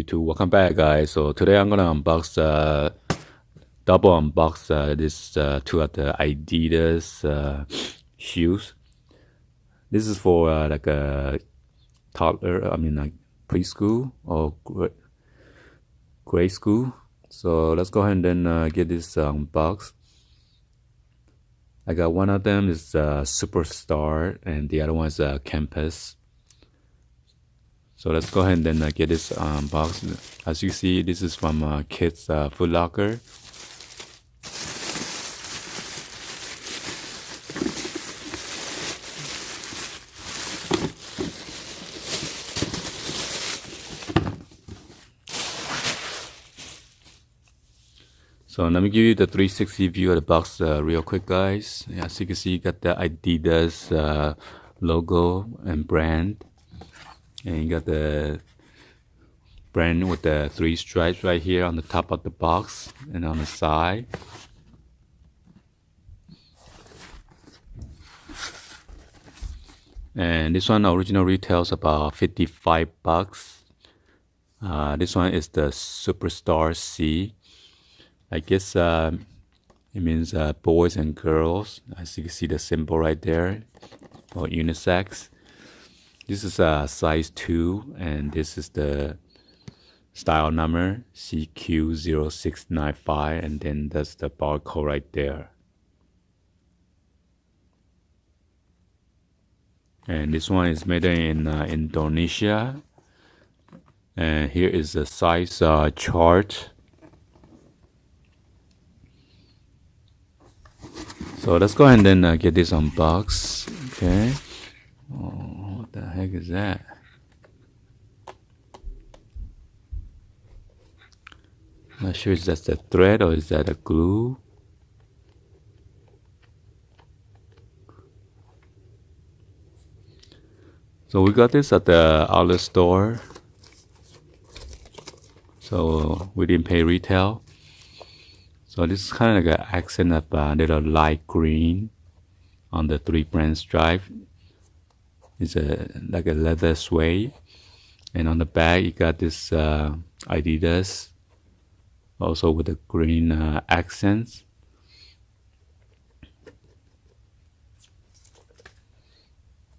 YouTube. Welcome back, guys. So today I'm gonna double unbox this two of the Adidas shoes. This is for like a toddler, like preschool or grade school. So let's go ahead and then get this unboxed. I got one of them is Superstar and the other one is Campus. So let's go ahead and then get this box. As you see, this is from Kids Foot Locker. So let me give you the 360 view of the box real quick, guys. As you can see, you got the Adidas logo and brand. And you got the brand with the 3 stripes right here on the top of the box and on the side. And this one original retails about $55. This one is the Superstar C. I guess it means boys and girls. As you can see the symbol right there, or unisex. This is size 2, and this is the style number CQ0695, and then that's the barcode right there. And this one is made in Indonesia. And here is the size chart. So let's go ahead and then get this unboxed. Okay. Oh, what the heck is that? Not sure if that's the thread or is that a glue. So we got this at the outlet store. So we didn't pay retail. So this is kind of like an accent of a little light green on the 3 brand stripe. It's like a leather suede. And on the back you got this Adidas, also with the green accents.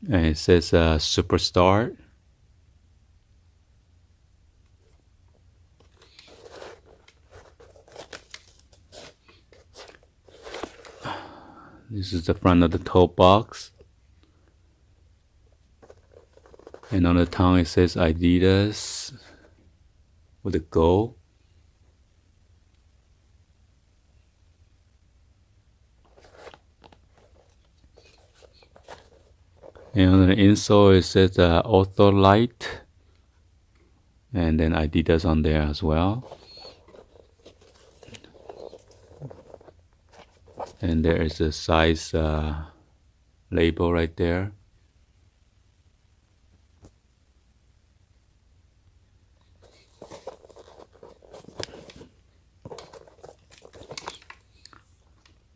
And it says Superstar. This is the front of the tote box. And on the tongue it says Adidas with a gold. And on the insole it says Auto Light. And then Adidas on there as well. And there is a size label right there.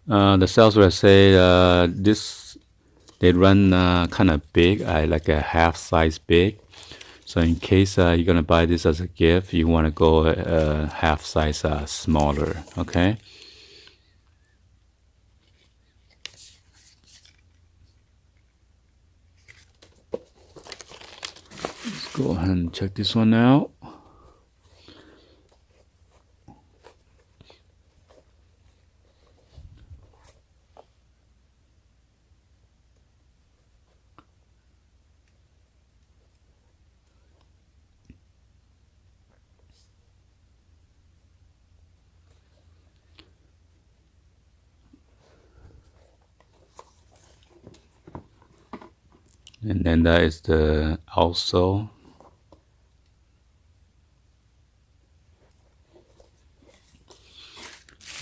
The sales rep say they run kind of big, like a half size big. So in case you're gonna buy this as a gift, you want to go half size smaller. Okay. Let's go ahead and check this one out. And then that is the outsole.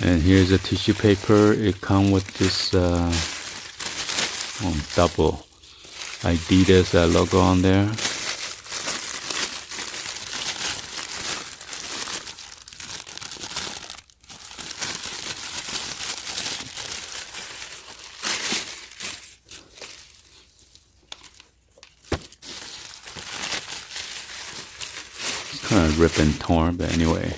And here's a tissue paper. It comes with this double Adidas logo on there. kind of ripped and torn, but anyway.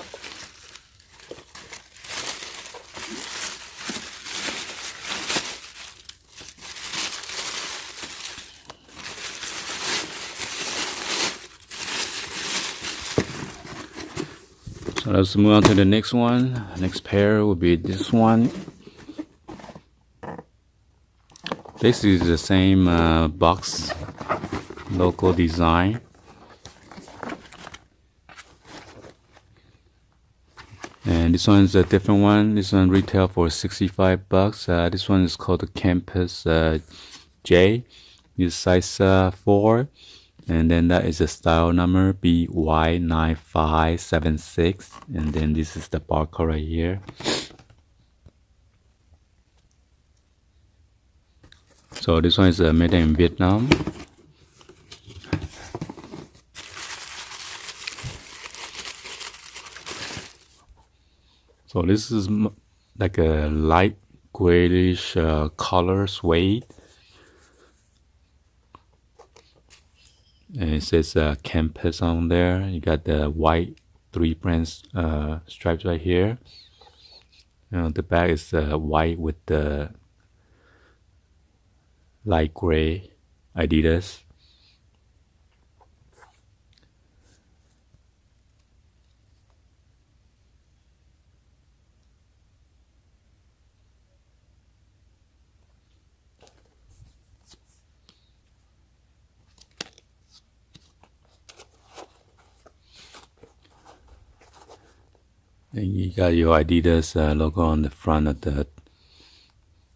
So let's move on to the next one. Next pair will be this one. Basically the same box logo design. And this one is a different one. This one retail for $65. This one is called the Campus J. This is size 4. And then that is the style number BY9576. And then this is the barcode right here. So this one is made in Vietnam. So this is like a light grayish color suede. And it says Campus on there. You got the white 3 brands stripes right here. The back is white with the light gray Adidas. And you got your Adidas logo on the front of the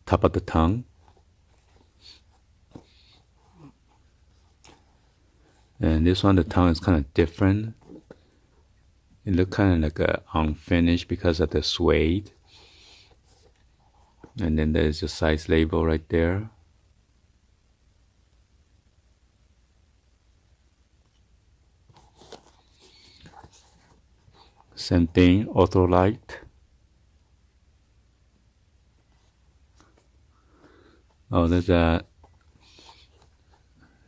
top of the tongue. And this one, the tongue is kind of different. It looks kind of like a unfinished because of the suede. And then there's a size label right there. Same thing, Ultralight. Oh, there's a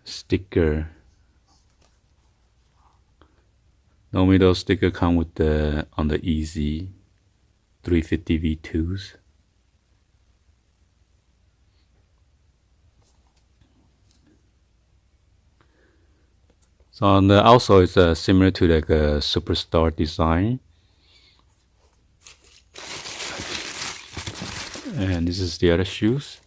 sticker. Normally those stickers come with the on the Easy 350 V2s. So on the outsole it's similar to like a Superstar design. And this is the other shoes.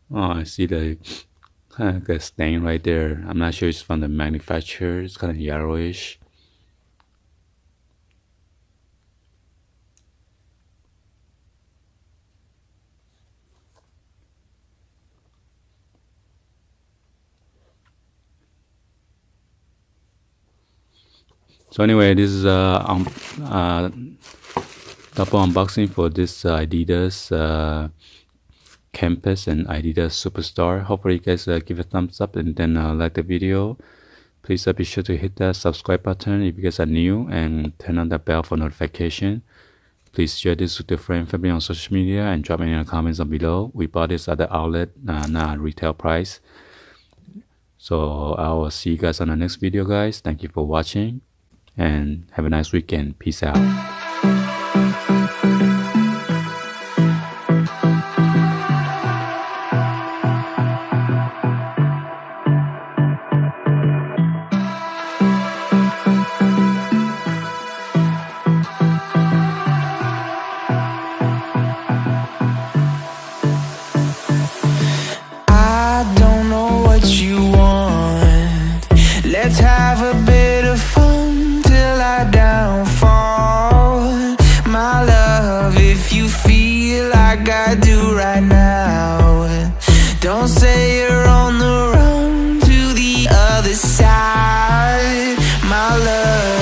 Oh, I see the kind of like a stain right there. I'm not sure it's from the manufacturer. It's kind of yellowish. So anyway, this is double unboxing for this Adidas Campus and Adidas Superstar. Hopefully you guys give a thumbs up and then like the video. Please be sure to hit that subscribe button if you guys are new and turn on the bell for notification. Please share this with your friend, family on social media and drop me in the comments down below. We bought this at the outlet, not retail price. So I will see you guys on the next video, guys. Thank you for watching and have a nice weekend. Peace out. Let's have a bit of fun till I downfall. My love, if you feel like I do right now, don't say you're on the run to the other side. My love.